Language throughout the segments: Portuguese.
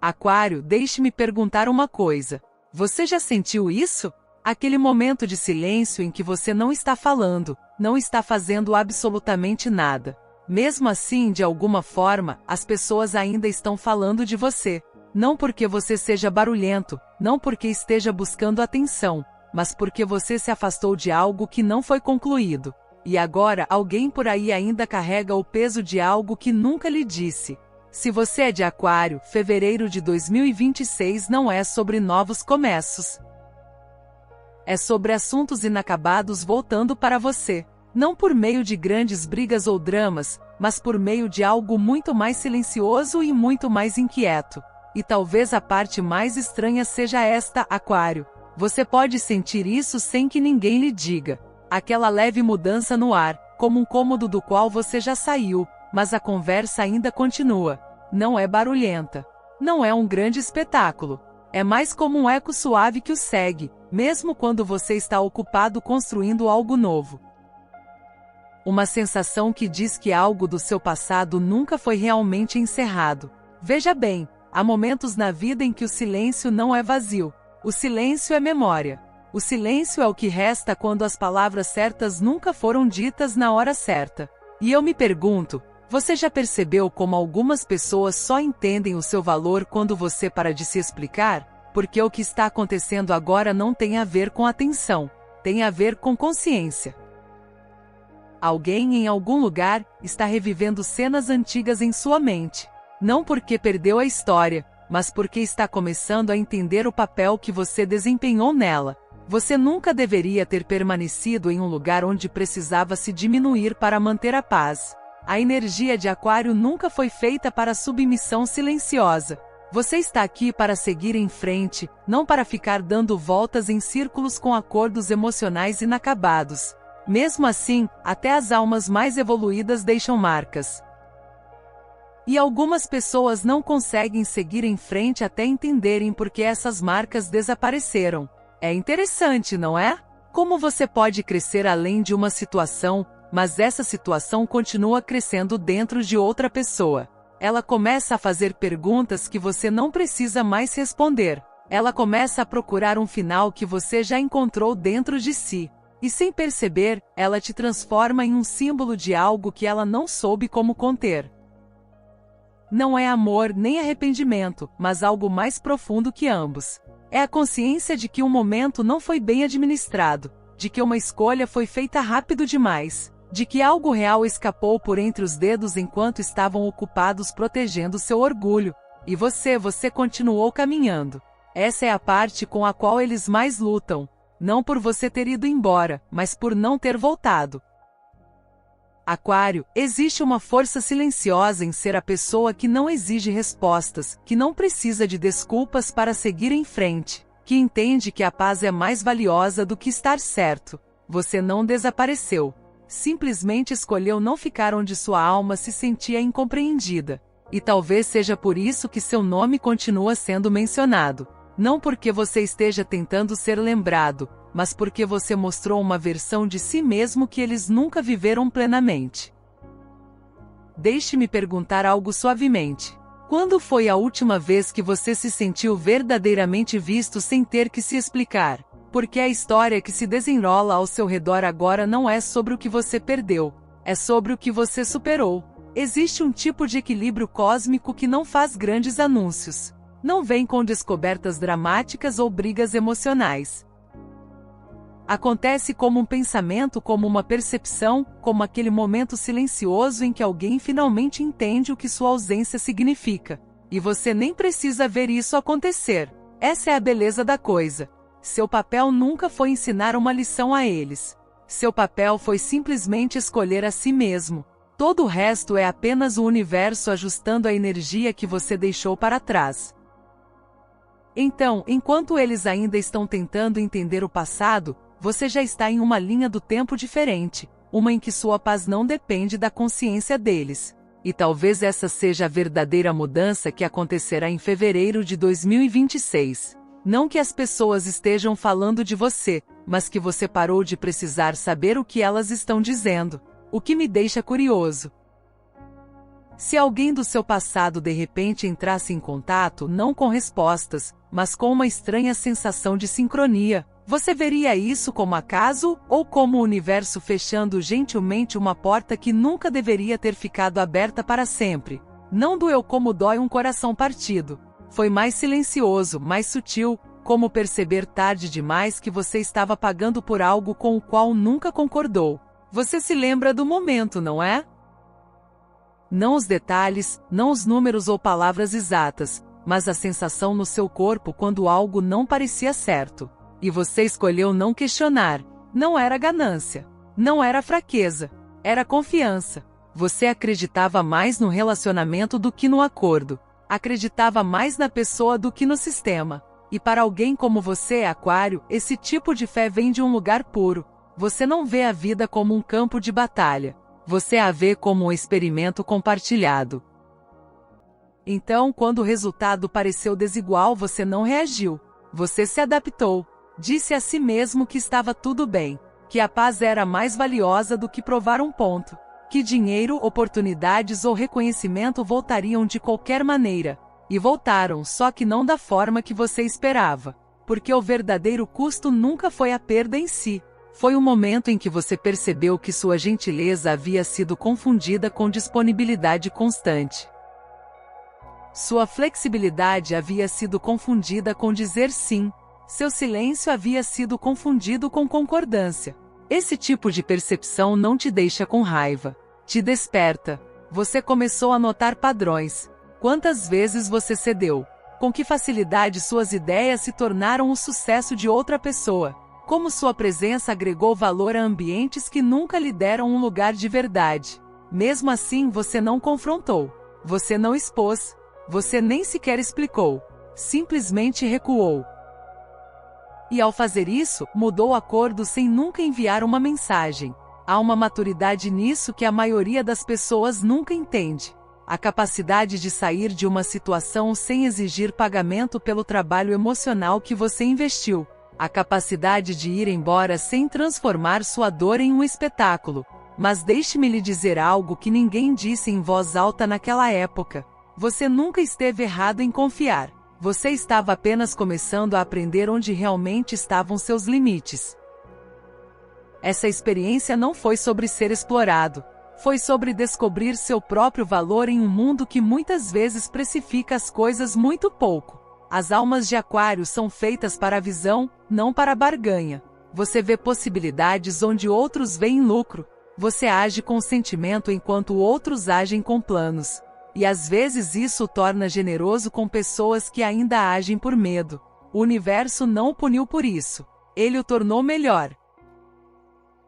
Aquário, deixe-me perguntar uma coisa. Você já sentiu isso? Aquele momento de silêncio em que você não está falando, não está fazendo absolutamente nada. Mesmo assim, de alguma forma, as pessoas ainda estão falando de você. Não porque você seja barulhento, não porque esteja buscando atenção, mas porque você se afastou de algo que não foi concluído. E agora alguém por aí ainda carrega o peso de algo que nunca lhe disse. Se você é de Aquário, fevereiro de 2026 não é sobre novos começos. É sobre assuntos inacabados voltando para você. Não por meio de grandes brigas ou dramas, mas por meio de algo muito mais silencioso e muito mais inquieto. E talvez a parte mais estranha seja esta, Aquário. Você pode sentir isso sem que ninguém lhe diga. Aquela leve mudança no ar, como um cômodo do qual você já saiu, mas a conversa ainda continua. Não é barulhenta. Não é um grande espetáculo. É mais como um eco suave que o segue, mesmo quando você está ocupado construindo algo novo. Uma sensação que diz que algo do seu passado nunca foi realmente encerrado. Veja bem, há momentos na vida em que o silêncio não é vazio. O silêncio é memória. O silêncio é o que resta quando as palavras certas nunca foram ditas na hora certa. E eu me pergunto, você já percebeu como algumas pessoas só entendem o seu valor quando você para de se explicar? Porque o que está acontecendo agora não tem a ver com atenção, tem a ver com consciência. Alguém em algum lugar está revivendo cenas antigas em sua mente. Não porque perdeu a história, mas porque está começando a entender o papel que você desempenhou nela. Você nunca deveria ter permanecido em um lugar onde precisava se diminuir para manter a paz. A energia de Aquário nunca foi feita para submissão silenciosa. Você está aqui para seguir em frente, não para ficar dando voltas em círculos com acordos emocionais inacabados. Mesmo assim, até as almas mais evoluídas deixam marcas. E algumas pessoas não conseguem seguir em frente até entenderem por que essas marcas desapareceram. É interessante, não é? Como você pode crescer além de uma situação, mas essa situação continua crescendo dentro de outra pessoa. Ela começa a fazer perguntas que você não precisa mais responder. Ela começa a procurar um final que você já encontrou dentro de si. E sem perceber, ela te transforma em um símbolo de algo que ela não soube como conter. Não é amor nem arrependimento, mas algo mais profundo que ambos. É a consciência de que um momento não foi bem administrado, de que uma escolha foi feita rápido demais, de que algo real escapou por entre os dedos enquanto estavam ocupados protegendo seu orgulho. E você continuou caminhando. Essa é a parte com a qual eles mais lutam. Não por você ter ido embora, mas por não ter voltado. Aquário, existe uma força silenciosa em ser a pessoa que não exige respostas, que não precisa de desculpas para seguir em frente, que entende que a paz é mais valiosa do que estar certo. Você não desapareceu. Simplesmente escolheu não ficar onde sua alma se sentia incompreendida. E talvez seja por isso que seu nome continua sendo mencionado. Não porque você esteja tentando ser lembrado, mas porque você mostrou uma versão de si mesmo que eles nunca viveram plenamente. Deixe-me perguntar algo suavemente. Quando foi a última vez que você se sentiu verdadeiramente visto sem ter que se explicar? Porque a história que se desenrola ao seu redor agora não é sobre o que você perdeu, é sobre o que você superou. Existe um tipo de equilíbrio cósmico que não faz grandes anúncios. Não vem com descobertas dramáticas ou brigas emocionais. Acontece como um pensamento, como uma percepção, como aquele momento silencioso em que alguém finalmente entende o que sua ausência significa. E você nem precisa ver isso acontecer. Essa é a beleza da coisa. Seu papel nunca foi ensinar uma lição a eles. Seu papel foi simplesmente escolher a si mesmo. Todo o resto é apenas o universo ajustando a energia que você deixou para trás. Então, enquanto eles ainda estão tentando entender o passado, você já está em uma linha do tempo diferente, uma em que sua paz não depende da consciência deles. E talvez essa seja a verdadeira mudança que acontecerá em fevereiro de 2026. Não que as pessoas estejam falando de você, mas que você parou de precisar saber o que elas estão dizendo. O que me deixa curioso. Se alguém do seu passado de repente entrasse em contato, não com respostas, mas com uma estranha sensação de sincronia, você veria isso como acaso ou como o universo fechando gentilmente uma porta que nunca deveria ter ficado aberta para sempre? Não doeu como dói um coração partido. Foi mais silencioso, mais sutil, como perceber tarde demais que você estava pagando por algo com o qual nunca concordou. Você se lembra do momento, não é? Não os detalhes, não os números ou palavras exatas, mas a sensação no seu corpo quando algo não parecia certo. E você escolheu não questionar. Não era ganância. Não era fraqueza. Era confiança. Você acreditava mais no relacionamento do que no acordo. Acreditava mais na pessoa do que no sistema. E para alguém como você, Aquário, esse tipo de fé vem de um lugar puro. Você não vê a vida como um campo de batalha. Você a vê como um experimento compartilhado. Então, quando o resultado pareceu desigual, você não reagiu. Você se adaptou. Disse a si mesmo que estava tudo bem. Que a paz era mais valiosa do que provar um ponto. Que dinheiro, oportunidades ou reconhecimento voltariam de qualquer maneira. E voltaram, só que não da forma que você esperava. Porque o verdadeiro custo nunca foi a perda em si. Foi o momento em que você percebeu que sua gentileza havia sido confundida com disponibilidade constante. Sua flexibilidade havia sido confundida com dizer sim. Seu silêncio havia sido confundido com concordância. Esse tipo de percepção não te deixa com raiva. Te desperta. Você começou a notar padrões. Quantas vezes você cedeu? Com que facilidade suas ideias se tornaram o sucesso de outra pessoa? Como sua presença agregou valor a ambientes que nunca lhe deram um lugar de verdade. Mesmo assim, você não confrontou. Você não expôs. Você nem sequer explicou. Simplesmente recuou. E ao fazer isso, mudou o acordo sem nunca enviar uma mensagem. Há uma maturidade nisso que a maioria das pessoas nunca entende. A capacidade de sair de uma situação sem exigir pagamento pelo trabalho emocional que você investiu. A capacidade de ir embora sem transformar sua dor em um espetáculo. Mas deixe-me lhe dizer algo que ninguém disse em voz alta naquela época. Você nunca esteve errado em confiar. Você estava apenas começando a aprender onde realmente estavam seus limites. Essa experiência não foi sobre ser explorado. Foi sobre descobrir seu próprio valor em um mundo que muitas vezes precifica as coisas muito pouco. As almas de Aquário são feitas para a visão, não para a barganha. Você vê possibilidades onde outros veem lucro. Você age com sentimento enquanto outros agem com planos. E às vezes isso o torna generoso com pessoas que ainda agem por medo. O universo não o puniu por isso. Ele o tornou melhor.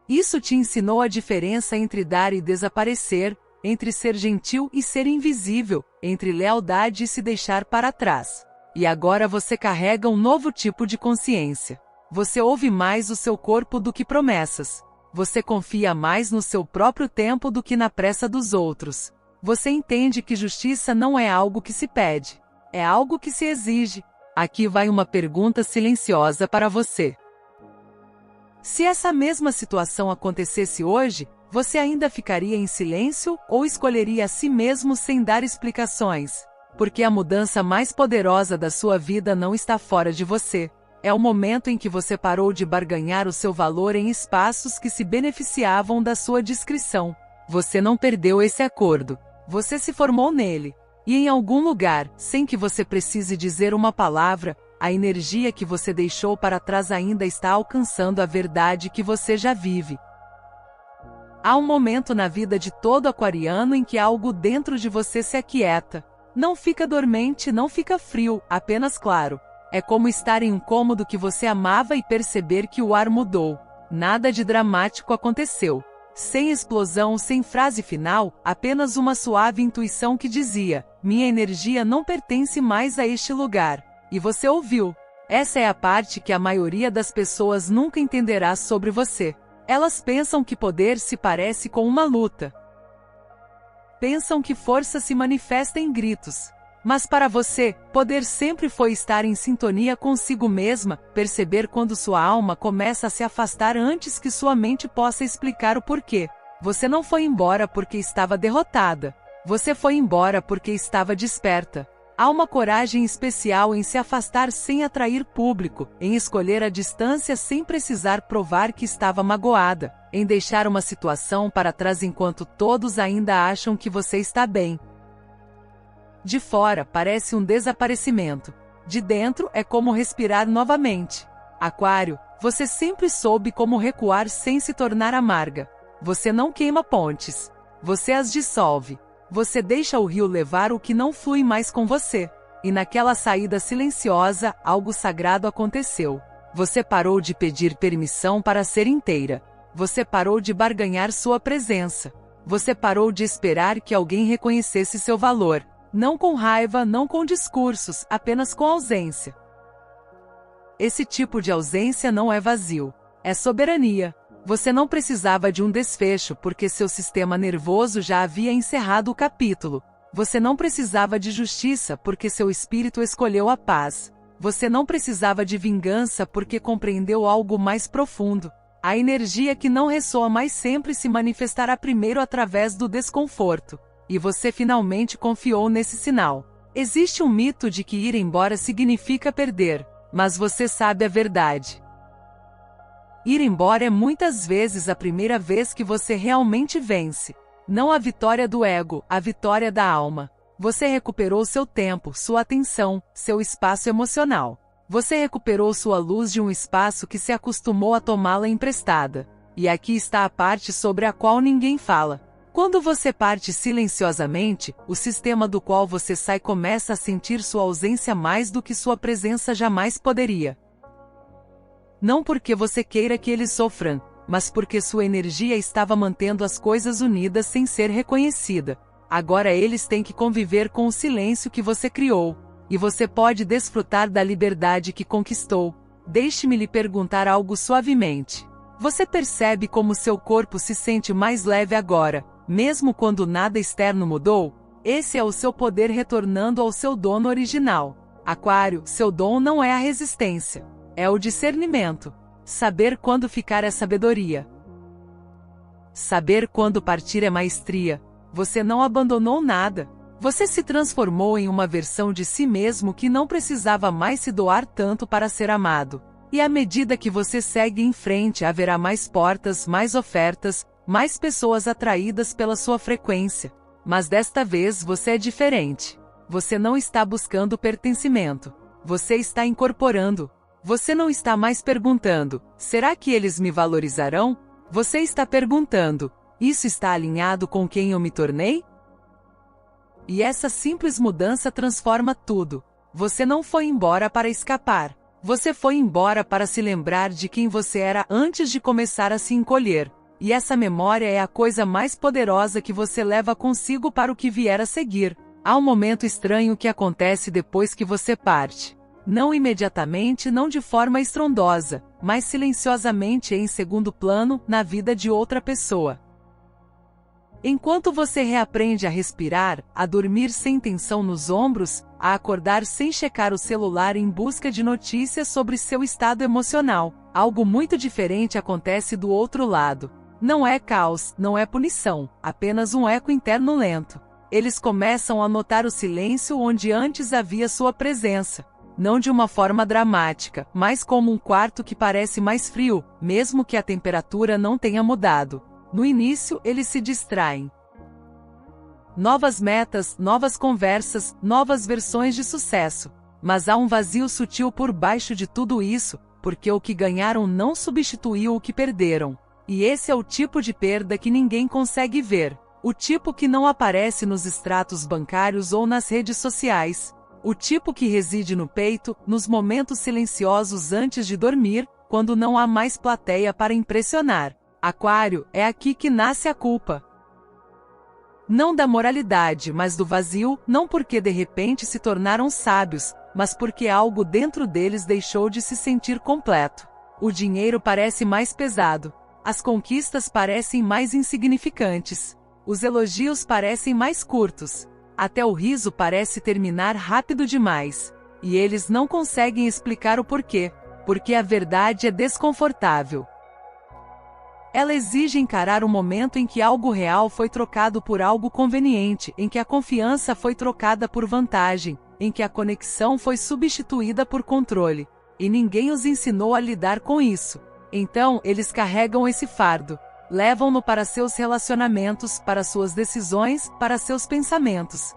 Isso te ensinou a diferença entre dar e desaparecer, entre ser gentil e ser invisível, entre lealdade e se deixar para trás. E agora você carrega um novo tipo de consciência. Você ouve mais o seu corpo do que promessas. Você confia mais no seu próprio tempo do que na pressa dos outros. Você entende que justiça não é algo que se pede. É algo que se exige. Aqui vai uma pergunta silenciosa para você. Se essa mesma situação acontecesse hoje, você ainda ficaria em silêncio ou escolheria a si mesmo sem dar explicações? Porque a mudança mais poderosa da sua vida não está fora de você. É o momento em que você parou de barganhar o seu valor em espaços que se beneficiavam da sua discrição. Você não perdeu esse acordo. Você se formou nele. E em algum lugar, sem que você precise dizer uma palavra, a energia que você deixou para trás ainda está alcançando a verdade que você já vive. Há um momento na vida de todo aquariano em que algo dentro de você se aquieta. Não fica dormente, não fica frio, apenas claro. É como estar em um cômodo que você amava e perceber que o ar mudou. Nada de dramático aconteceu. Sem explosão, sem frase final, apenas uma suave intuição que dizia: minha energia não pertence mais a este lugar. E você ouviu. Essa é a parte que a maioria das pessoas nunca entenderá sobre você. Elas pensam que poder se parece com uma luta. Pensam que força se manifesta em gritos. Mas para você, poder sempre foi estar em sintonia consigo mesma, perceber quando sua alma começa a se afastar antes que sua mente possa explicar o porquê. Você não foi embora porque estava derrotada. Você foi embora porque estava desperta. Há uma coragem especial em se afastar sem atrair público, em escolher a distância sem precisar provar que estava magoada, em deixar uma situação para trás enquanto todos ainda acham que você está bem. De fora parece um desaparecimento. De dentro é como respirar novamente. Aquário, você sempre soube como recuar sem se tornar amarga. Você não queima pontes. Você as dissolve. Você deixa o rio levar o que não flui mais com você. E naquela saída silenciosa, algo sagrado aconteceu. Você parou de pedir permissão para ser inteira. Você parou de barganhar sua presença. Você parou de esperar que alguém reconhecesse seu valor. Não com raiva, não com discursos, apenas com ausência. Esse tipo de ausência não é vazio. É soberania. Você não precisava de um desfecho porque seu sistema nervoso já havia encerrado o capítulo. Você não precisava de justiça porque seu espírito escolheu a paz. Você não precisava de vingança porque compreendeu algo mais profundo. A energia que não ressoa mais sempre se manifestará primeiro através do desconforto. E você finalmente confiou nesse sinal. Existe um mito de que ir embora significa perder, mas você sabe a verdade. Ir embora é muitas vezes a primeira vez que você realmente vence. Não a vitória do ego, a vitória da alma. Você recuperou seu tempo, sua atenção, seu espaço emocional. Você recuperou sua luz de um espaço que se acostumou a tomá-la emprestada. E aqui está a parte sobre a qual ninguém fala. Quando você parte silenciosamente, o sistema do qual você sai começa a sentir sua ausência mais do que sua presença jamais poderia. Não porque você queira que eles sofram, mas porque sua energia estava mantendo as coisas unidas sem ser reconhecida. Agora eles têm que conviver com o silêncio que você criou, e você pode desfrutar da liberdade que conquistou. Deixe-me lhe perguntar algo suavemente. Você percebe como seu corpo se sente mais leve agora, mesmo quando nada externo mudou? Esse é o seu poder retornando ao seu dono original. Aquário, seu dom não é a resistência. É o discernimento. Saber quando ficar é sabedoria. Saber quando partir é maestria. Você não abandonou nada. Você se transformou em uma versão de si mesmo que não precisava mais se doar tanto para ser amado. E à medida que você segue em frente, haverá mais portas, mais ofertas, mais pessoas atraídas pela sua frequência. Mas desta vez você é diferente. Você não está buscando pertencimento. Você está incorporando. Você não está mais perguntando, será que eles me valorizarão? Você está perguntando, isso está alinhado com quem eu me tornei? E essa simples mudança transforma tudo. Você não foi embora para escapar. Você foi embora para se lembrar de quem você era antes de começar a se encolher. E essa memória é a coisa mais poderosa que você leva consigo para o que vier a seguir. Há um momento estranho que acontece depois que você parte. Não imediatamente, não de forma estrondosa, mas silenciosamente em segundo plano, na vida de outra pessoa. Enquanto você reaprende a respirar, a dormir sem tensão nos ombros, a acordar sem checar o celular em busca de notícias sobre seu estado emocional, algo muito diferente acontece do outro lado. Não é caos, não é punição, apenas um eco interno lento. Eles começam a notar o silêncio onde antes havia sua presença. Não de uma forma dramática, mas como um quarto que parece mais frio, mesmo que a temperatura não tenha mudado. No início, eles se distraem. Novas metas, novas conversas, novas versões de sucesso. Mas há um vazio sutil por baixo de tudo isso, porque o que ganharam não substituiu o que perderam. E esse é o tipo de perda que ninguém consegue ver. O tipo que não aparece nos extratos bancários ou nas redes sociais. O tipo que reside no peito, nos momentos silenciosos antes de dormir, quando não há mais plateia para impressionar. Aquário, é aqui que nasce a culpa. Não da moralidade, mas do vazio, não porque de repente se tornaram sábios, mas porque algo dentro deles deixou de se sentir completo. O dinheiro parece mais pesado. As conquistas parecem mais insignificantes. Os elogios parecem mais curtos. Até o riso parece terminar rápido demais. E eles não conseguem explicar o porquê. Porque a verdade é desconfortável. Ela exige encarar o momento em que algo real foi trocado por algo conveniente, em que a confiança foi trocada por vantagem, em que a conexão foi substituída por controle. E ninguém os ensinou a lidar com isso. Então, eles carregam esse fardo. Levam-no para seus relacionamentos, para suas decisões, para seus pensamentos.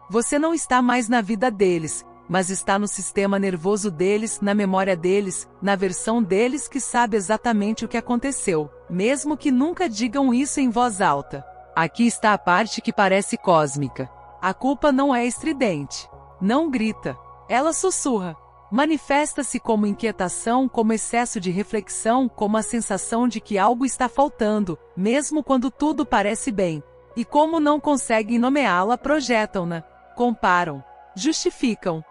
Você não está mais na vida deles, mas está no sistema nervoso deles, na memória deles, na versão deles que sabe exatamente o que aconteceu, mesmo que nunca digam isso em voz alta. Aqui está a parte que parece cósmica. A culpa não é estridente. Não grita. Ela sussurra. Manifesta-se como inquietação, como excesso de reflexão, como a sensação de que algo está faltando, mesmo quando tudo parece bem. E como não conseguem nomeá-la, projetam-na, comparam, justificam.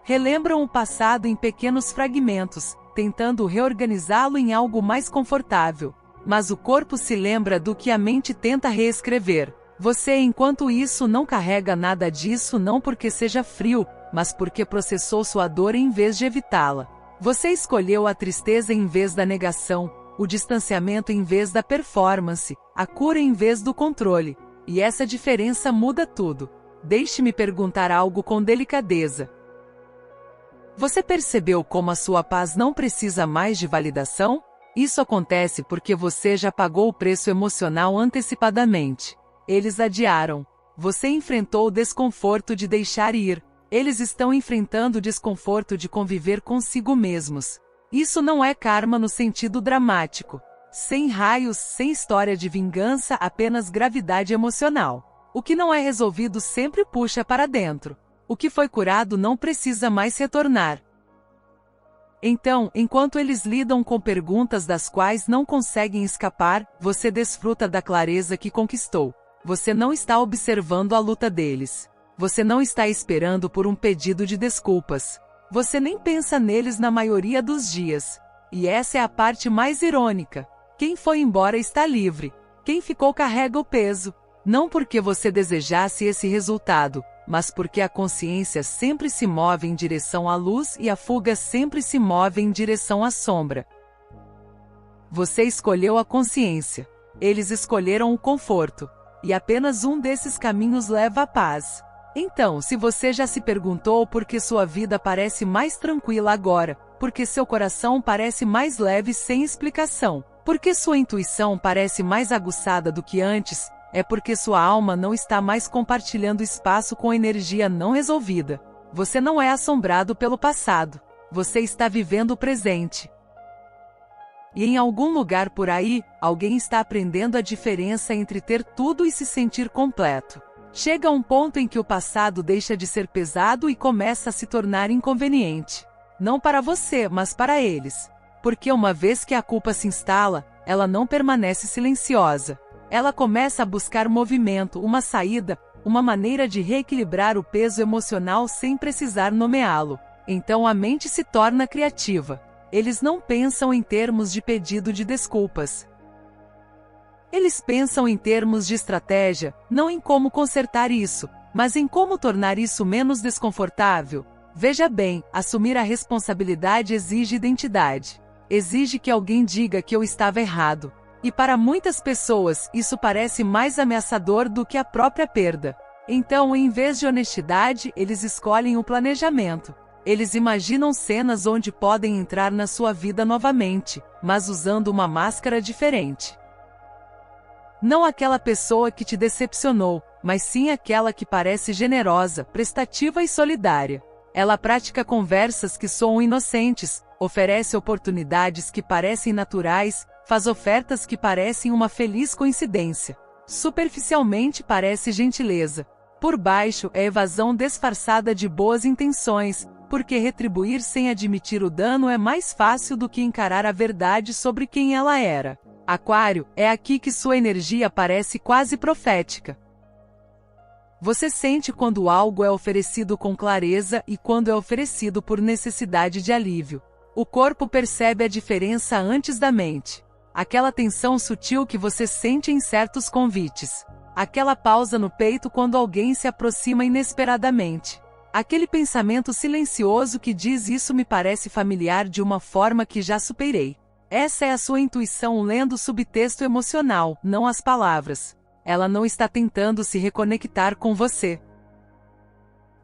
Relembram o passado em pequenos fragmentos, tentando reorganizá-lo em algo mais confortável. Mas o corpo se lembra do que a mente tenta reescrever. Você, enquanto isso, não carrega nada disso, não porque seja frio, mas porque processou sua dor em vez de evitá-la. Você escolheu a tristeza em vez da negação, o distanciamento em vez da performance, a cura em vez do controle. E essa diferença muda tudo. Deixe-me perguntar algo com delicadeza. Você percebeu como a sua paz não precisa mais de validação? Isso acontece porque você já pagou o preço emocional antecipadamente. Eles adiaram. Você enfrentou o desconforto de deixar ir. Eles estão enfrentando o desconforto de conviver consigo mesmos. Isso não é karma no sentido dramático. Sem raios, sem história de vingança, apenas gravidade emocional. O que não é resolvido sempre puxa para dentro. O que foi curado não precisa mais retornar. Então, enquanto eles lidam com perguntas das quais não conseguem escapar, você desfruta da clareza que conquistou. Você não está observando a luta deles. Você não está esperando por um pedido de desculpas. Você nem pensa neles na maioria dos dias. E essa é a parte mais irônica. Quem foi embora está livre. Quem ficou carrega o peso. Não porque você desejasse esse resultado, mas porque a consciência sempre se move em direção à luz e a fuga sempre se move em direção à sombra. Você escolheu a consciência. Eles escolheram o conforto. E apenas um desses caminhos leva à paz. Então, se você já se perguntou por que sua vida parece mais tranquila agora, por que seu coração parece mais leve sem explicação, por que sua intuição parece mais aguçada do que antes, é porque sua alma não está mais compartilhando espaço com energia não resolvida. Você não é assombrado pelo passado. Você está vivendo o presente. E em algum lugar por aí, alguém está aprendendo a diferença entre ter tudo e se sentir completo. Chega um ponto em que o passado deixa de ser pesado e começa a se tornar inconveniente. Não para você, mas para eles. Porque uma vez que a culpa se instala, ela não permanece silenciosa. Ela começa a buscar movimento, uma saída, uma maneira de reequilibrar o peso emocional sem precisar nomeá-lo. Então a mente se torna criativa. Eles não pensam em termos de pedido de desculpas. Eles pensam em termos de estratégia, não em como consertar isso, mas em como tornar isso menos desconfortável. Veja bem, assumir a responsabilidade exige identidade. Exige que alguém diga que eu estava errado. E para muitas pessoas, isso parece mais ameaçador do que a própria perda. Então, em vez de honestidade, eles escolhem o planejamento. Eles imaginam cenas onde podem entrar na sua vida novamente, mas usando uma máscara diferente. Não aquela pessoa que te decepcionou, mas sim aquela que parece generosa, prestativa e solidária. Ela pratica conversas que soam inocentes, oferece oportunidades que parecem naturais, faz ofertas que parecem uma feliz coincidência. Superficialmente parece gentileza. Por baixo é evasão disfarçada de boas intenções, porque retribuir sem admitir o dano é mais fácil do que encarar a verdade sobre quem ela era. Aquário, é aqui que sua energia parece quase profética. Você sente quando algo é oferecido com clareza e quando é oferecido por necessidade de alívio. O corpo percebe a diferença antes da mente. Aquela tensão sutil que você sente em certos convites. Aquela pausa no peito quando alguém se aproxima inesperadamente. Aquele pensamento silencioso que diz: isso me parece familiar de uma forma que já superei. Essa é a sua intuição lendo o subtexto emocional, não as palavras. Ela não está tentando se reconectar com você.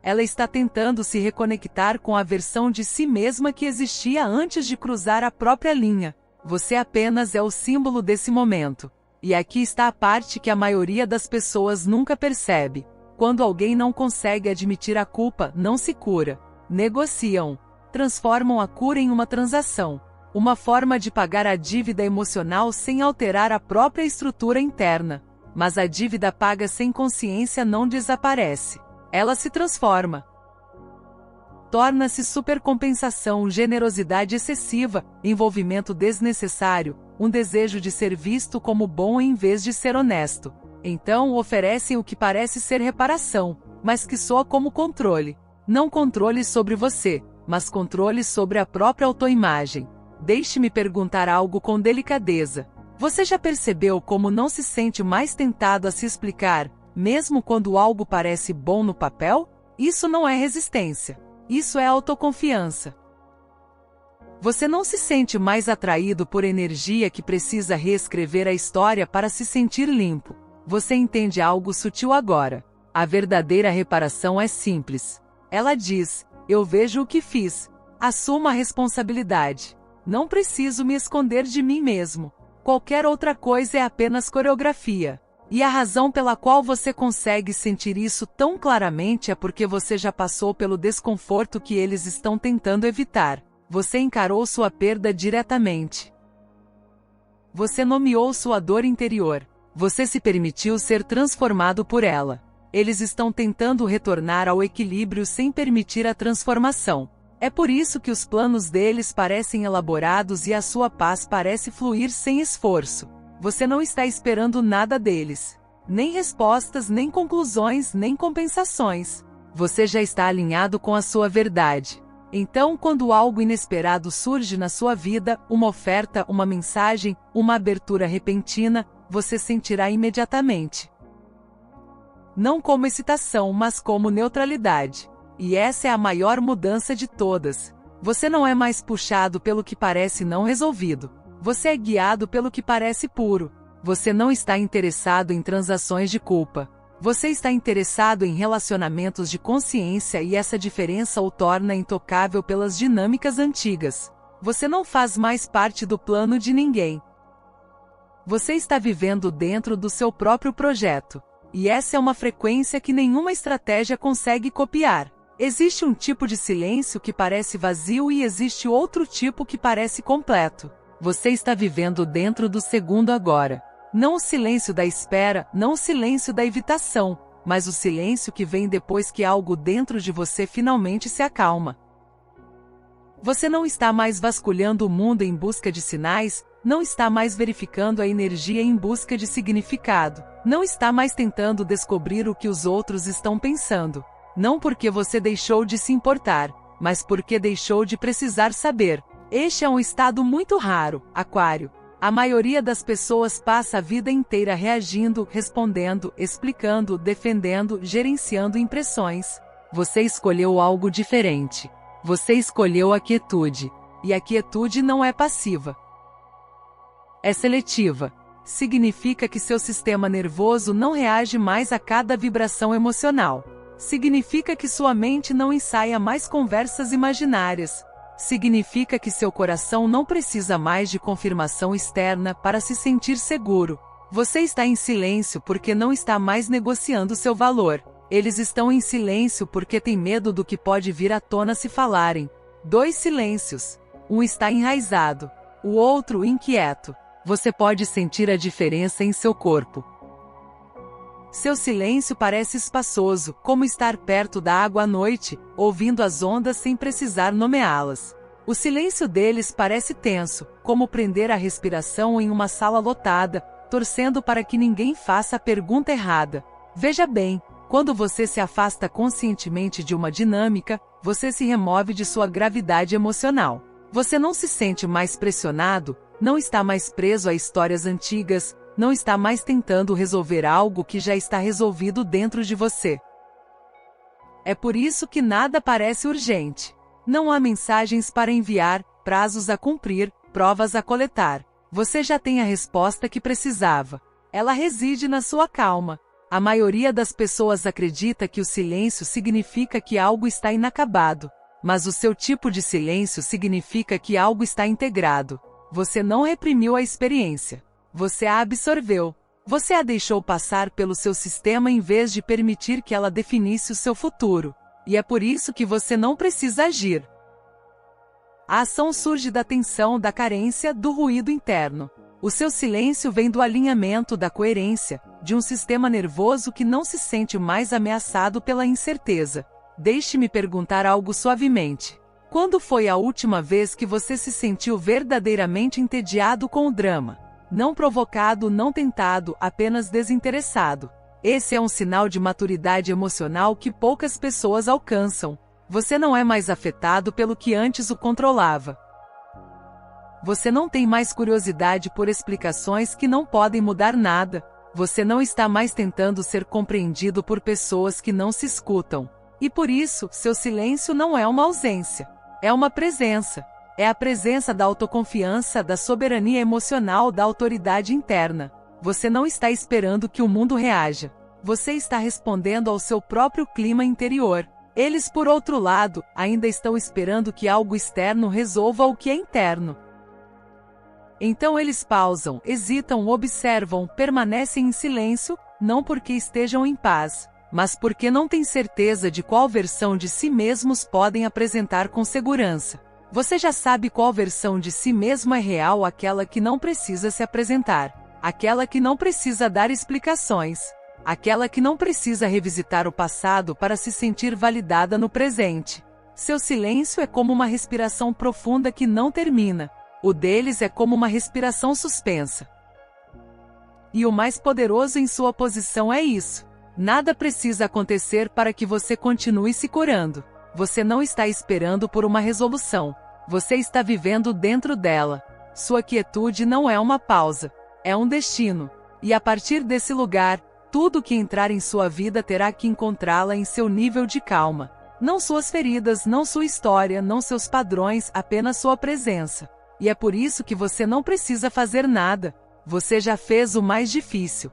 Ela está tentando se reconectar com a versão de si mesma que existia antes de cruzar a própria linha. Você apenas é o símbolo desse momento. E aqui está a parte que a maioria das pessoas nunca percebe. Quando alguém não consegue admitir a culpa, não se cura. Negociam. Transformam a cura em uma transação. Uma forma de pagar a dívida emocional sem alterar a própria estrutura interna. Mas a dívida paga sem consciência não desaparece. Ela se transforma. Torna-se supercompensação, generosidade excessiva, envolvimento desnecessário, um desejo de ser visto como bom em vez de ser honesto. Então oferecem o que parece ser reparação, mas que soa como controle. Não controle sobre você, mas controle sobre a própria autoimagem. Deixe-me perguntar algo com delicadeza. Você já percebeu como não se sente mais tentado a se explicar, mesmo quando algo parece bom no papel? Isso não é resistência. Isso é autoconfiança. Você não se sente mais atraído por energia que precisa reescrever a história para se sentir limpo. Você entende algo sutil agora. A verdadeira reparação é simples. Ela diz: eu vejo o que fiz. Assuma a responsabilidade. Não preciso me esconder de mim mesmo. Qualquer outra coisa é apenas coreografia. E a razão pela qual você consegue sentir isso tão claramente é porque você já passou pelo desconforto que eles estão tentando evitar. Você encarou sua perda diretamente. Você nomeou sua dor interior. Você se permitiu ser transformado por ela. Eles estão tentando retornar ao equilíbrio sem permitir a transformação. É por isso que os planos deles parecem elaborados e a sua paz parece fluir sem esforço. Você não está esperando nada deles. Nem respostas, nem conclusões, nem compensações. Você já está alinhado com a sua verdade. Então, quando algo inesperado surge na sua vida, uma oferta, uma mensagem, uma abertura repentina, você sentirá imediatamente. Não como excitação, mas como neutralidade. E essa é a maior mudança de todas. Você não é mais puxado pelo que parece não resolvido. Você é guiado pelo que parece puro. Você não está interessado em transações de culpa. Você está interessado em relacionamentos de consciência e essa diferença o torna intocável pelas dinâmicas antigas. Você não faz mais parte do plano de ninguém. Você está vivendo dentro do seu próprio projeto. E essa é uma frequência que nenhuma estratégia consegue copiar. Existe um tipo de silêncio que parece vazio e existe outro tipo que parece completo. Você está vivendo dentro do segundo agora. Não o silêncio da espera, não o silêncio da evitação, mas o silêncio que vem depois que algo dentro de você finalmente se acalma. Você não está mais vasculhando o mundo em busca de sinais, não está mais verificando a energia em busca de significado, não está mais tentando descobrir o que os outros estão pensando. Não porque você deixou de se importar, mas porque deixou de precisar saber. Este é um estado muito raro, Aquário. A maioria das pessoas passa a vida inteira reagindo, respondendo, explicando, defendendo, gerenciando impressões. Você escolheu algo diferente. Você escolheu a quietude. E a quietude não é passiva. É seletiva. Significa que seu sistema nervoso não reage mais a cada vibração emocional. Significa que sua mente não ensaia mais conversas imaginárias. Significa que seu coração não precisa mais de confirmação externa para se sentir seguro. Você está em silêncio porque não está mais negociando seu valor. Eles estão em silêncio porque têm medo do que pode vir à tona se falarem. 2 silêncios. Um está enraizado, o outro inquieto. Você pode sentir a diferença em seu corpo. Seu silêncio parece espaçoso, como estar perto da água à noite, ouvindo as ondas sem precisar nomeá-las. O silêncio deles parece tenso, como prender a respiração em uma sala lotada, torcendo para que ninguém faça a pergunta errada. Veja bem, quando você se afasta conscientemente de uma dinâmica, você se remove de sua gravidade emocional. Você não se sente mais pressionado, não está mais preso a histórias antigas, não está mais tentando resolver algo que já está resolvido dentro de você. É por isso que nada parece urgente. Não há mensagens para enviar, prazos a cumprir, provas a coletar. Você já tem a resposta que precisava. Ela reside na sua calma. A maioria das pessoas acredita que o silêncio significa que algo está inacabado. Mas o seu tipo de silêncio significa que algo está integrado. Você não reprimiu a experiência. Você a absorveu. Você a deixou passar pelo seu sistema em vez de permitir que ela definisse o seu futuro. E é por isso que você não precisa agir. A ação surge da tensão, da carência, do ruído interno. O seu silêncio vem do alinhamento, da coerência, de um sistema nervoso que não se sente mais ameaçado pela incerteza. Deixe-me perguntar algo suavemente. Quando foi a última vez que você se sentiu verdadeiramente entediado com o drama? Não provocado, não tentado, apenas desinteressado. Esse é um sinal de maturidade emocional que poucas pessoas alcançam. Você não é mais afetado pelo que antes o controlava. Você não tem mais curiosidade por explicações que não podem mudar nada. Você não está mais tentando ser compreendido por pessoas que não se escutam. E por isso, seu silêncio não é uma ausência. É uma presença. É a presença da autoconfiança, da soberania emocional, da autoridade interna. Você não está esperando que o mundo reaja. Você está respondendo ao seu próprio clima interior. Eles, por outro lado, ainda estão esperando que algo externo resolva o que é interno. Então eles pausam, hesitam, observam, permanecem em silêncio, não porque estejam em paz, mas porque não têm certeza de qual versão de si mesmos podem apresentar com segurança. Você já sabe qual versão de si mesmo é real, aquela que não precisa se apresentar, aquela que não precisa dar explicações, aquela que não precisa revisitar o passado para se sentir validada no presente. Seu silêncio é como uma respiração profunda que não termina. O deles é como uma respiração suspensa. E o mais poderoso em sua posição é isso. Nada precisa acontecer para que você continue se curando. Você não está esperando por uma resolução. Você está vivendo dentro dela. Sua quietude não é uma pausa. É um destino. E a partir desse lugar, tudo que entrar em sua vida terá que encontrá-la em seu nível de calma. Não suas feridas, não sua história, não seus padrões, apenas sua presença. E é por isso que você não precisa fazer nada. Você já fez o mais difícil.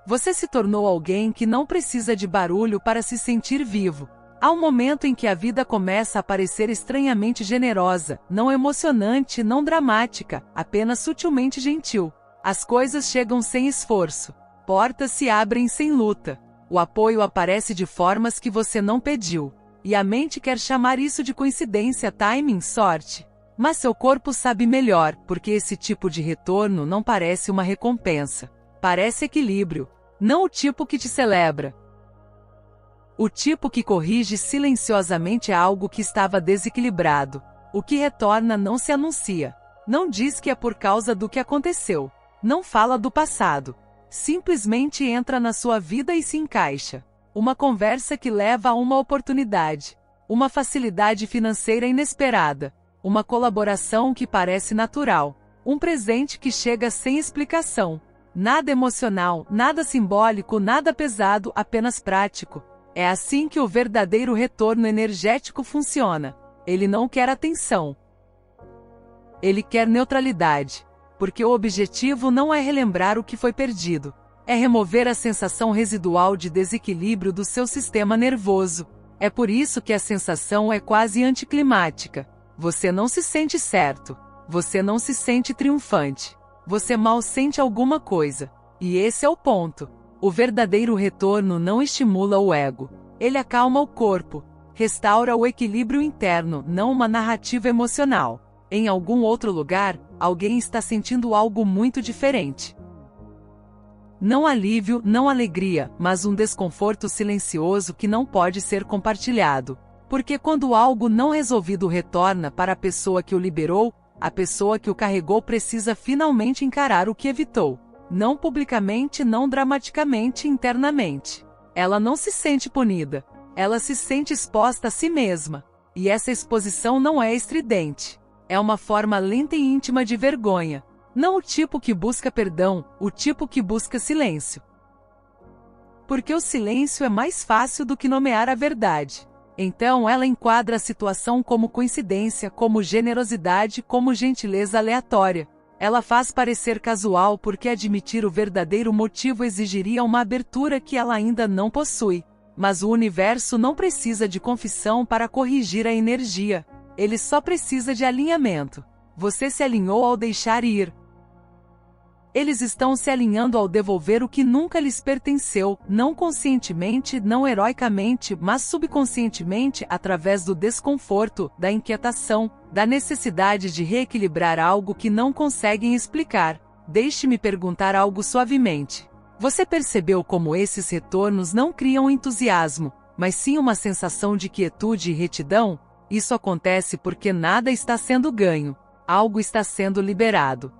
Você se tornou alguém que não precisa de barulho para se sentir vivo. Há um momento em que a vida começa a parecer estranhamente generosa, não emocionante, não dramática, apenas sutilmente gentil. As coisas chegam sem esforço. Portas se abrem sem luta. O apoio aparece de formas que você não pediu. E a mente quer chamar isso de coincidência, timing, sorte. Mas seu corpo sabe melhor, porque esse tipo de retorno não parece uma recompensa. Parece equilíbrio. Não o tipo que te celebra. O tipo que corrige silenciosamente algo que estava desequilibrado. O que retorna não se anuncia. Não diz que é por causa do que aconteceu. Não fala do passado. Simplesmente entra na sua vida e se encaixa. Uma conversa que leva a uma oportunidade. Uma facilidade financeira inesperada. Uma colaboração que parece natural. Um presente que chega sem explicação. Nada emocional, nada simbólico, nada pesado, apenas prático. É assim que o verdadeiro retorno energético funciona. Ele não quer atenção. Ele quer neutralidade. Porque o objetivo não é relembrar o que foi perdido. É remover a sensação residual de desequilíbrio do seu sistema nervoso. É por isso que a sensação é quase anticlimática. Você não se sente certo. Você não se sente triunfante. Você mal sente alguma coisa. E esse é o ponto. O verdadeiro retorno não estimula o ego. Ele acalma o corpo. Restaura o equilíbrio interno, não uma narrativa emocional. Em algum outro lugar, alguém está sentindo algo muito diferente. Não alívio, não alegria, mas um desconforto silencioso que não pode ser compartilhado. Porque quando algo não resolvido retorna para a pessoa que o liberou, a pessoa que o carregou precisa finalmente encarar o que evitou. Não publicamente, não dramaticamente, internamente. Ela não se sente punida. Ela se sente exposta a si mesma. E essa exposição não é estridente. É uma forma lenta e íntima de vergonha. Não o tipo que busca perdão, o tipo que busca silêncio. Porque o silêncio é mais fácil do que nomear a verdade. Então ela enquadra a situação como coincidência, como generosidade, como gentileza aleatória. Ela faz parecer casual porque admitir o verdadeiro motivo exigiria uma abertura que ela ainda não possui. Mas o universo não precisa de confissão para corrigir a energia. Ele só precisa de alinhamento. Você se alinhou ao deixar ir. Eles estão se alinhando ao devolver o que nunca lhes pertenceu, não conscientemente, não heroicamente, mas subconscientemente, através do desconforto, da inquietação, da necessidade de reequilibrar algo que não conseguem explicar. Deixe-me perguntar algo suavemente. Você percebeu como esses retornos não criam entusiasmo, mas sim uma sensação de quietude e retidão? Isso acontece porque nada está sendo ganho. Algo está sendo liberado.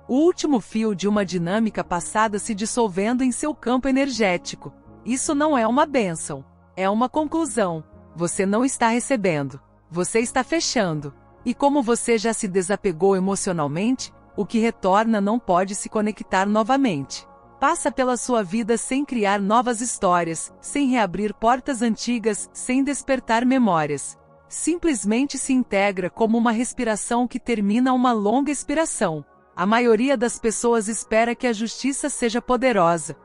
O último fio de uma dinâmica passada se dissolvendo em seu campo energético. Isso não é uma bênção. É uma conclusão. Você não está recebendo. Você está fechando. E como você já se desapegou emocionalmente, o que retorna não pode se conectar novamente. Passa pela sua vida sem criar novas histórias, sem reabrir portas antigas, sem despertar memórias. Simplesmente se integra como uma respiração que termina uma longa expiração. A maioria das pessoas espera que a justiça seja poderosa.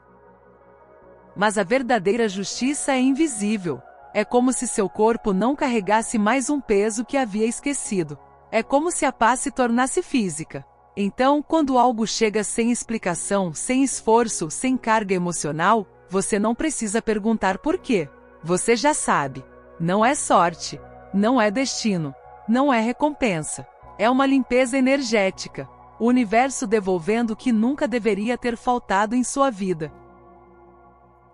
Mas a verdadeira justiça é invisível. É como se seu corpo não carregasse mais um peso que havia esquecido. É como se a paz se tornasse física. Então, quando algo chega sem explicação, sem esforço, sem carga emocional, você não precisa perguntar por quê. Você já sabe. Não é sorte. Não é destino. Não é recompensa. É uma limpeza energética. O universo devolvendo o que nunca deveria ter faltado em sua vida.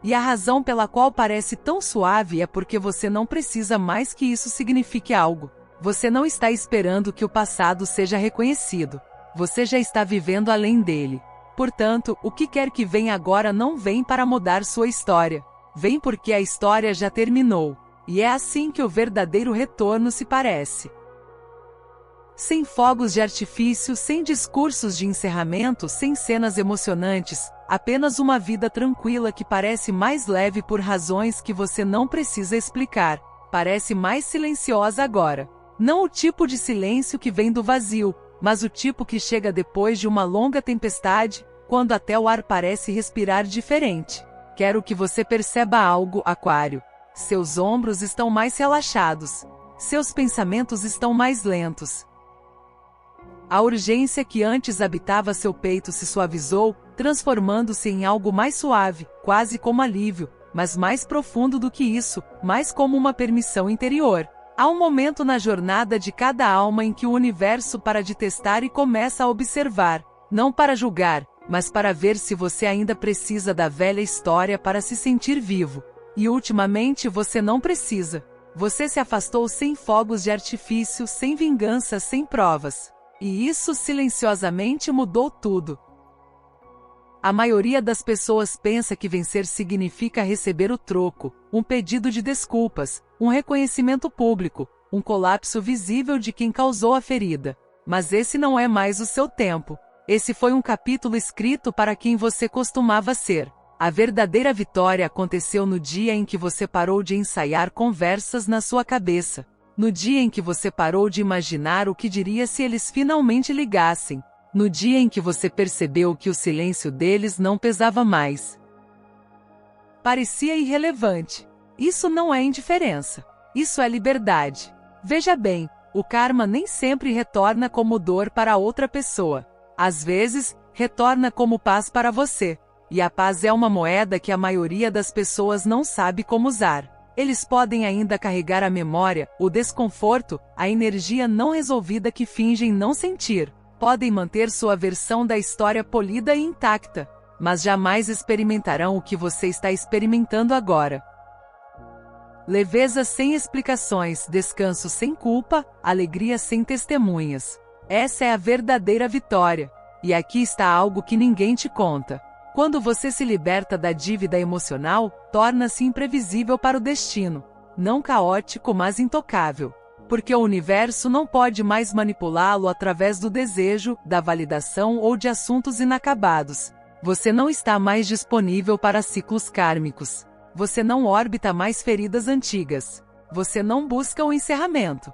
E a razão pela qual parece tão suave é porque você não precisa mais que isso signifique algo. Você não está esperando que o passado seja reconhecido. Você já está vivendo além dele. Portanto, o que quer que venha agora não vem para mudar sua história. Vem porque a história já terminou. E é assim que o verdadeiro retorno se parece. Sem fogos de artifício, sem discursos de encerramento, sem cenas emocionantes, apenas uma vida tranquila que parece mais leve por razões que você não precisa explicar. Parece mais silenciosa agora. Não o tipo de silêncio que vem do vazio, mas o tipo que chega depois de uma longa tempestade, quando até o ar parece respirar diferente. Quero que você perceba algo, Aquário. Seus ombros estão mais relaxados. Seus pensamentos estão mais lentos. A urgência que antes habitava seu peito se suavizou, transformando-se em algo mais suave, quase como alívio, mas mais profundo do que isso, mais como uma permissão interior. Há um momento na jornada de cada alma em que o universo para de testar e começa a observar, não para julgar, mas para ver se você ainda precisa da velha história para se sentir vivo. E ultimamente você não precisa. Você se afastou sem fogos de artifício, sem vingança, sem provas. E isso silenciosamente mudou tudo. A maioria das pessoas pensa que vencer significa receber o troco, um pedido de desculpas, um reconhecimento público, um colapso visível de quem causou a ferida. Mas esse não é mais o seu tempo. Esse foi um capítulo escrito para quem você costumava ser. A verdadeira vitória aconteceu no dia em que você parou de ensaiar conversas na sua cabeça. No dia em que você parou de imaginar o que diria se eles finalmente ligassem. No dia em que você percebeu que o silêncio deles não pesava mais. Parecia irrelevante. Isso não é indiferença. Isso é liberdade. Veja bem, o karma nem sempre retorna como dor para outra pessoa. Às vezes, retorna como paz para você. E a paz é uma moeda que a maioria das pessoas não sabe como usar. Eles podem ainda carregar a memória, o desconforto, a energia não resolvida que fingem não sentir. Podem manter sua versão da história polida e intacta, mas jamais experimentarão o que você está experimentando agora. Leveza sem explicações, descanso sem culpa, alegria sem testemunhas. Essa é a verdadeira vitória. E aqui está algo que ninguém te conta. Quando você se liberta da dívida emocional, torna-se imprevisível para o destino. Não caótico, mas intocável. Porque o universo não pode mais manipulá-lo através do desejo, da validação ou de assuntos inacabados. Você não está mais disponível para ciclos kármicos. Você não orbita mais feridas antigas. Você não busca o encerramento.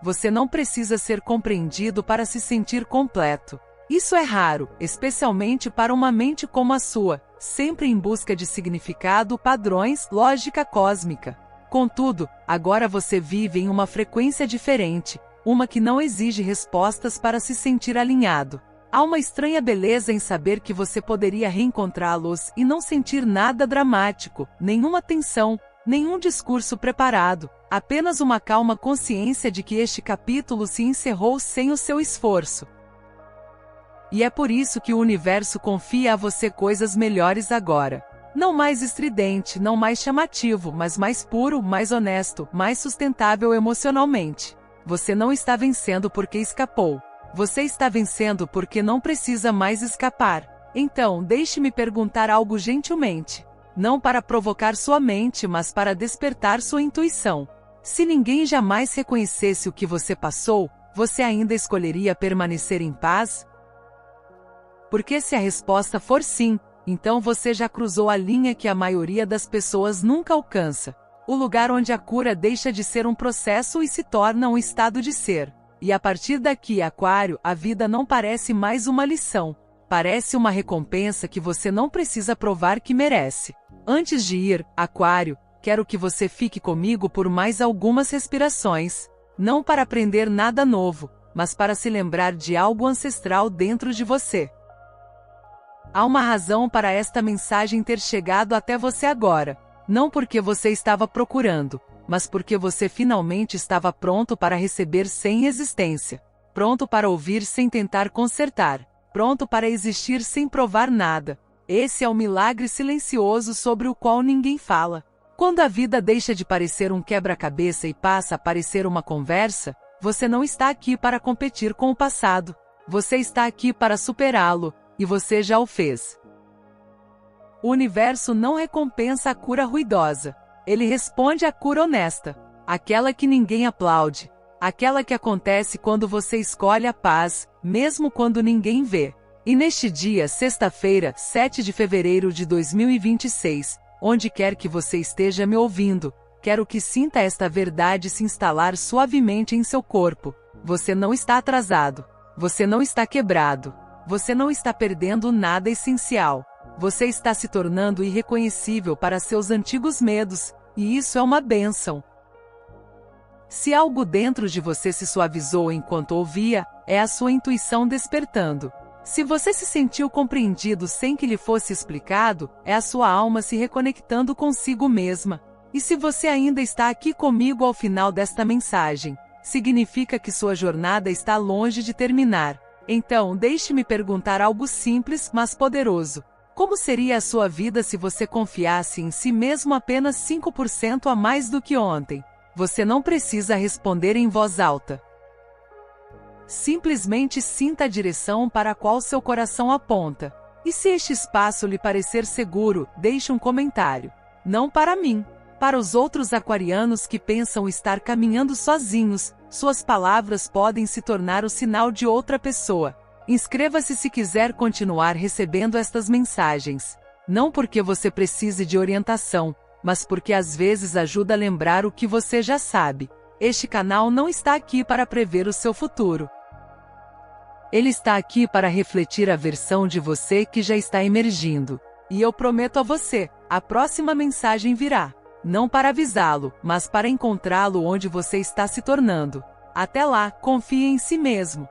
Você não precisa ser compreendido para se sentir completo. Isso é raro, especialmente para uma mente como a sua, sempre em busca de significado, padrões, lógica cósmica. Contudo, agora você vive em uma frequência diferente, uma que não exige respostas para se sentir alinhado. Há uma estranha beleza em saber que você poderia reencontrá-los e não sentir nada dramático, nenhuma tensão, nenhum discurso preparado, apenas uma calma consciência de que este capítulo se encerrou sem o seu esforço. E é por isso que o universo confia a você coisas melhores agora. Não mais estridente, não mais chamativo, mas mais puro, mais honesto, mais sustentável emocionalmente. Você não está vencendo porque escapou. Você está vencendo porque não precisa mais escapar. Então, deixe-me perguntar algo gentilmente. Não para provocar sua mente, mas para despertar sua intuição. Se ninguém jamais reconhecesse o que você passou, você ainda escolheria permanecer em paz? Porque se a resposta for sim, então você já cruzou a linha que a maioria das pessoas nunca alcança. O lugar onde a cura deixa de ser um processo e se torna um estado de ser. E a partir daqui, Aquário, a vida não parece mais uma lição. Parece uma recompensa que você não precisa provar que merece. Antes de ir, Aquário, quero que você fique comigo por mais algumas respirações. Não para aprender nada novo, mas para se lembrar de algo ancestral dentro de você. Há uma razão para esta mensagem ter chegado até você agora. Não porque você estava procurando, mas porque você finalmente estava pronto para receber sem resistência. Pronto para ouvir sem tentar consertar. Pronto para existir sem provar nada. Esse é o milagre silencioso sobre o qual ninguém fala. Quando a vida deixa de parecer um quebra-cabeça e passa a parecer uma conversa, você não está aqui para competir com o passado. Você está aqui para superá-lo, e você já o fez. O universo não recompensa a cura ruidosa. Ele responde à cura honesta. Aquela que ninguém aplaude. Aquela que acontece quando você escolhe a paz, mesmo quando ninguém vê. E neste dia, sexta-feira, 7 de fevereiro de 2026, onde quer que você esteja me ouvindo, quero que sinta esta verdade se instalar suavemente em seu corpo. Você não está atrasado. Você não está quebrado. Você não está perdendo nada essencial. Você está se tornando irreconhecível para seus antigos medos, e isso é uma bênção. Se algo dentro de você se suavizou enquanto ouvia, é a sua intuição despertando. Se você se sentiu compreendido sem que lhe fosse explicado, é a sua alma se reconectando consigo mesma. E se você ainda está aqui comigo ao final desta mensagem, significa que sua jornada está longe de terminar. Então, deixe-me perguntar algo simples, mas poderoso. Como seria a sua vida se você confiasse em si mesmo apenas 5% a mais do que ontem? Você não precisa responder em voz alta. Simplesmente sinta a direção para a qual seu coração aponta. E se este espaço lhe parecer seguro, deixe um comentário. Não para mim. Para os outros aquarianos que pensam estar caminhando sozinhos, suas palavras podem se tornar o sinal de outra pessoa. Inscreva-se se quiser continuar recebendo estas mensagens. Não porque você precise de orientação, mas porque às vezes ajuda a lembrar o que você já sabe. Este canal não está aqui para prever o seu futuro. Ele está aqui para refletir a versão de você que já está emergindo. E eu prometo a você, a próxima mensagem virá. Não para avisá-lo, mas para encontrá-lo onde você está se tornando. Até lá, confie em si mesmo.